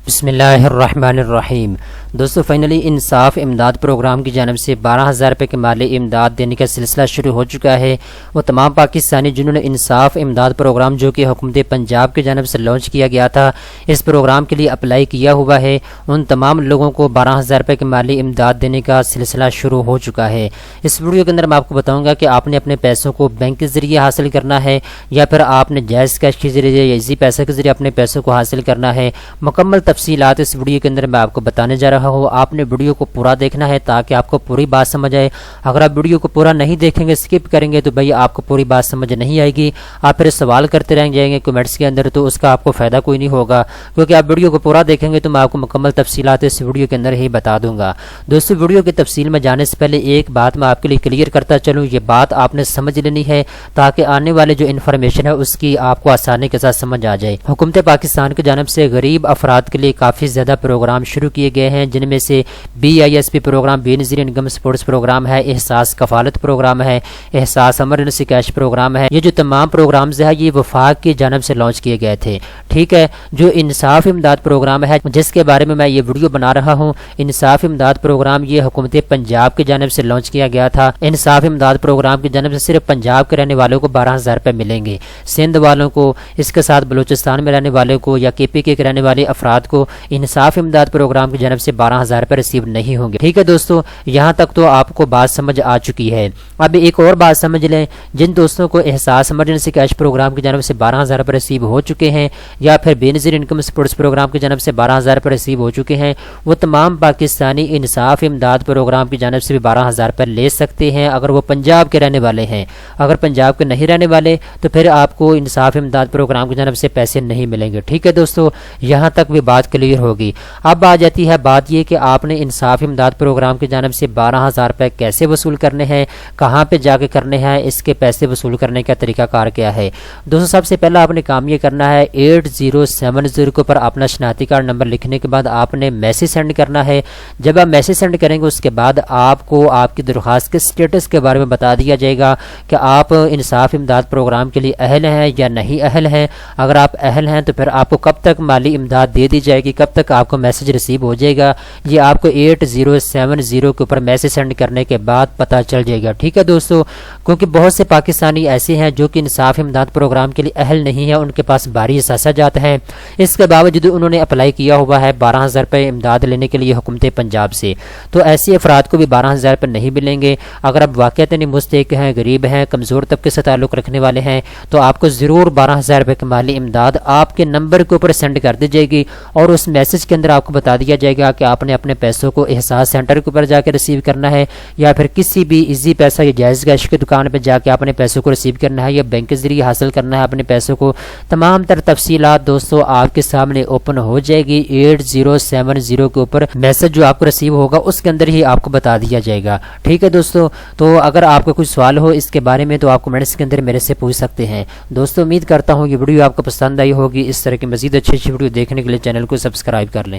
بسم اللہ الرحمن الرحیم۔ دوستو فائنلی انصاف امداد پروگرام کی جانب سے 12,000 روپے کے مالی امداد دینے کا سلسلہ شروع ہو چکا ہے۔ وہ تمام پاکستانی جنہوں نے انصاف امداد پروگرام جو کہ حکومت پنجاب کی جانب سے لانچ کیا گیا تھا، اس پروگرام کے لیے اپلائی کیا ہوا ہے، ان تمام لوگوں کو 12,000 روپے کے مالی امداد دینے کا سلسلہ شروع ہو چکا ہے۔ اس ویڈیو کے اندر میں آپ کو بتاؤں گا کہ آپ نے اپنے پیسوں کو بینک کے ذریعے حاصل کرنا ہے یا پھر آپ نے جائز کیش کے ذریعے یا ایزی پیسہ کے ذریعے اپنے پیسوں کو حاصل کرنا ہے۔ مکمل تفصیلات اس ویڈیو کے اندر میں آپ کو بتانے جا رہا ہوں۔ آپ نے ویڈیو کو پورا دیکھنا ہے تاکہ آپ کو پوری بات سمجھ آئے۔ اگر آپ ویڈیو کو پورا نہیں دیکھیں گے، اسکپ کریں گے، تو بھئی آپ کو پوری بات سمجھ نہیں آئے گی، آپ پھر سوال کرتے رہ جائیں گے کمنٹس کے اندر، تو اس کا آپ کو فائدہ کوئی نہیں ہوگا، کیونکہ آپ ویڈیو کو پورا دیکھیں گے تو میں آپ کو مکمل تفصیلات اس ویڈیو کے اندر ہی بتا دوں گا۔ دوستو ویڈیو کی تفصیل میں جانے سے پہلے ایک بات میں آپ کے لیے کلیئر کرتا چلوں، یہ بات آپ نے سمجھ لینی ہے تاکہ آنے والے جو انفارمیشن ہے اس کی آپ کو آسانی کے ساتھ سمجھ آ جائے۔ حکومت پاکستان کی جانب سے غریب افراد کے لیے کافی زیادہ پروگرام شروع کیے گئے ہیں، جن میں سے BISP پروگرام، بے نظیر انکم سپورٹس پروگرام ہے، احساس کفالت پروگرام ہے، احساس ایمرجنسی کیش پروگرام ہے۔ یہ جو تمام پروگرامز ہیں یہ وفاق کی جانب سے لانچ کیے گئے تھے، ٹھیک ہے۔ جو انصاف امداد پروگرام ہے جس کے بارے میں یہ ویڈیو بنا رہا ہوں، انصاف امداد پروگرام یہ حکومت پنجاب کی جانب سے لانچ کیا گیا تھا۔ انصاف امداد پروگرام کی جانب سے صرف پنجاب کے رہنے والوں کو 12,000 روپے ملیں گے، سندھ والوں کو، اس کے ساتھ بلوچستان میں رہنے والوں کو یا KPK کے رہنے والے افراد کو انصاف امداد پروگرام کی جانب سے 12,000 روپے ریسیو نہیں ہوں گے، ٹھیک ہے دوستو۔ یہاں تک تو آپ کو بات سمجھ آ چکی ہے۔ اب ایک اور بات سمجھ لیں، جن دوستوں کو احساس ایمرجنسی کیش پروگرام کی جانب سے 12,000 روپے ریسیو ہو چکے ہیں یا پھر بے نظیر انکم سپورٹس پروگرام کی جانب سے 12,000 روپے ریسیو ہو چکے ہیں، وہ تمام پاکستانی انصاف امداد پروگرام کی جانب سے بھی 12,000 روپے لے سکتے ہیں اگر وہ پنجاب کے رہنے والے ہیں۔ اگر پنجاب کے نہیں رہنے والے تو پھر آپ کو انصاف امداد پروگرام کی جانب سے پیسے نہیں ملیں گے، ٹھیک ہے دوستو۔ یہاں تک بھی بات کلیئر ہوگی۔ اب آ جاتی ہے بات یہ کہ آپ نے انصاف امداد پروگرام کی جانب سے 12,000 روپے کیسے وصول کرنے ہیں، کہاں پہ جا کے کرنے ہیں، اس کے پیسے وصول کرنے کا طریقہ کار کیا ہے۔ دوستو سب سے پہلا آپ نے کام یہ کرنا ہے، 8070 کے اوپر اپنا شناختی کارڈ نمبر لکھنے کے بعد آپ نے میسج سینڈ کرنا ہے۔ جب آپ میسج سینڈ کریں گے اس کے بعد آپ کو آپ کی درخواست کے سٹیٹس کے بارے میں بتا دیا جائے گا کہ آپ انصاف امداد پروگرام کے لیے اہل ہیں یا نہیں اہل ہیں۔ اگر آپ اہل ہیں تو پھر آپ کو کب تک مالی امداد دے دی جائے گی، کب تک آپ کو میسج ریسیو ہو جائے گا، یہ آپ کو 8070 کے اوپر میسج سینڈ کرنے کے بعد پتہ چل جائے گا، ٹھیک ہے دوستو۔ کیونکہ بہت سے پاکستانی ایسے ہیں جو کہ انصاف امداد پروگرام کے لیے اہل نہیں ہیں، ان کے پاس بھاری اثاثہ جات ہیں، اس کے باوجود انہوں نے اپلائی کیا ہوا ہے 12,000 روپے امداد لینے کے لیے حکومت پنجاب سے، تو ایسے افراد کو بھی 12,000 روپے نہیں ملیں گے۔ اگر آپ واقعتاً مستحق ہیں، غریب ہیں، کمزور طبقے سے تعلق رکھنے والے ہیں تو آپ کو ضرور 12,000 روپے کی مالی امداد آپ کے نمبر کے اوپر سینڈ کر دی جائے گی، اور اس میسج کے اندر آپ کو بتا دیا جائے گا کہ آپ نے اپنے پیسوں کو احساس سینٹر کے اوپر جا کے ریسیو کرنا ہے یا پھر کسی بھی ایزی پیسہ یا جائز کیش کی دکان پہ جا کے اپنے پیسوں کو ریسیو کرنا ہے یا بینک کے ذریعے حاصل کرنا ہے اپنے پیسوں کو۔ تمام تر تفصیلات دوستو آپ کے سامنے اوپن ہو جائے گی، 8070 کے اوپر میسج جو آپ کو ریسیو ہوگا اس کے اندر ہی آپ کو بتا دیا جائے گا، ٹھیک ہے دوستو۔ تو اگر آپ کا کوئی سوال ہو اس کے بارے میں تو آپ کمنٹس کے اندر میرے سے پوچھ سکتے ہیں۔ دوستو امید کرتا ہوں یہ ویڈیو آپ کو پسند آئی ہوگی۔ اس طرح کی مزید اچھی ویڈیو دیکھنے کے لیے چینل کو سبسکرائب کر لیں۔